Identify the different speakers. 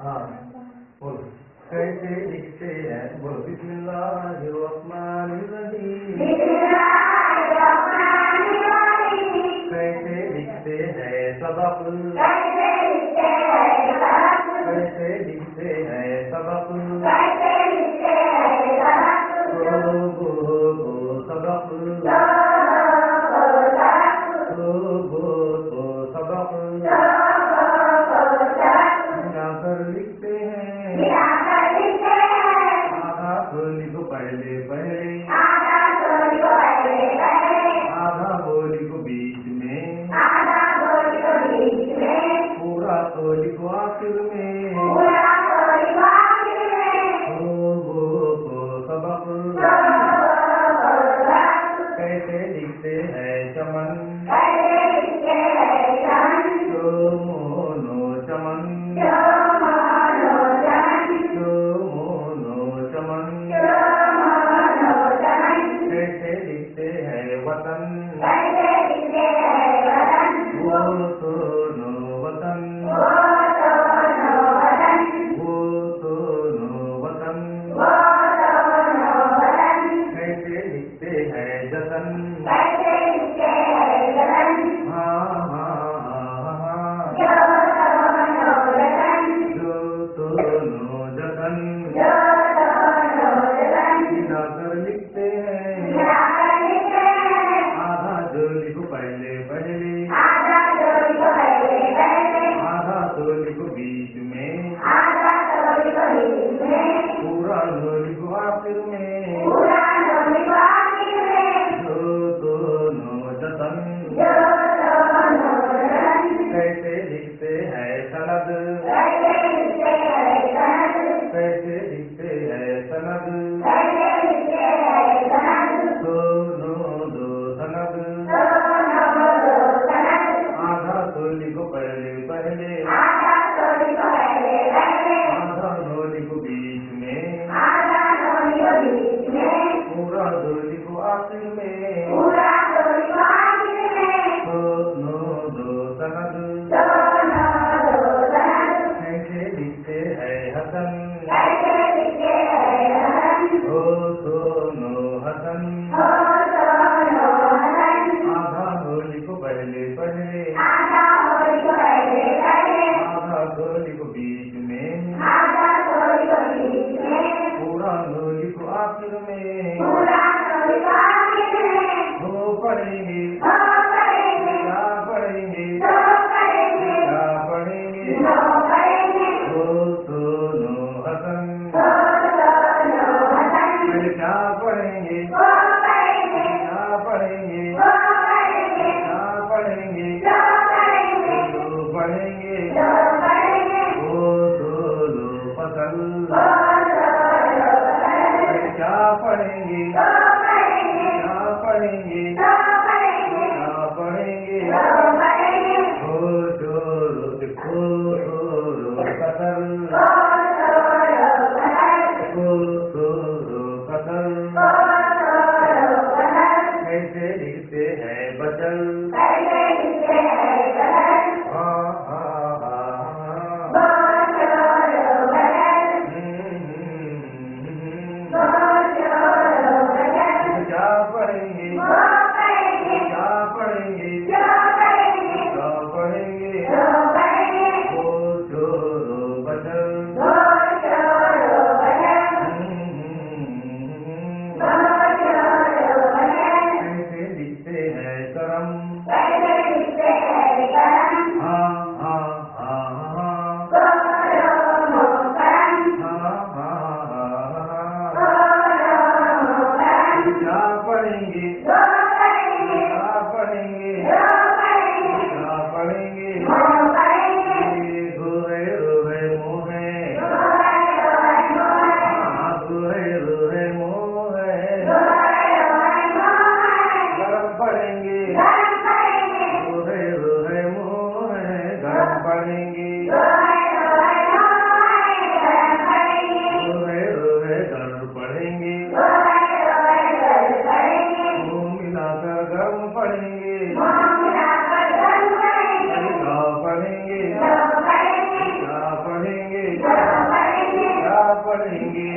Speaker 1: हाँ बोलो। कैसे लिखते हैं बोलो। बिस्मिल्लाहिर्रहमानिर्रहीम। कैसे लिखते हैं सबक। कैसे लिखते हैं सबक। गो सबक। गो सबक। मिलाकर लिखते हैं। आधा बोली को पहले पहले। आधा बोली को बीच में। पूरा बोली को आखिर में। गो सबक। कैसे लिखते हैं चमन। मोनो चमन। मोनो चमन। कैसे लिखते हैं वतन। वो सोनो वतन। वो सोनो वतन। कैसे लिखते हैं जतन। हाँ हाँ हाँ जो सोनो जतन। मिलाकर लिखते हैं। आधा जोली को पहले पहले। आधा जोली को बीच में। पूरा जोली को आखिर में। जो दोनों जतन। कैसे लिखते हैं सनद। कैसे लिखते हैं सनद। दोनों दो सनद। आधा जोली को पहले पहले। आधा जोली को बीच में। पूरा जोली को आखिर में। दोनों दो सनद। कैसे लिखते हैं हसन। ओ दोनों हसन। आधा जोली को पहले पहले। आधा जोली को बीच में। पूरा जोली को आखिर में। हो पढ़ेंगे क्या पढ़ेंगे। क्या पढ़ेंगे। हो दोनों हसन। क्या पढ़ेंगे। क्या पढ़ेंगे। क्या पढ़ेंगे। जो पढ़ेंगे। वो दोनों फसल। क्या पढ़ेंगे। क्या पढ़ेंगे। क्या पढ़ेंगे। हो जोरो कतल। कतल। कैसे लिखते हैं बचल। हाँ हाँ हाँ क्या पढ़ेंगे। क्या पढ़ेंगे। क्या पढ़ेंगे। वो जोरो बचल। पढ़ेंगे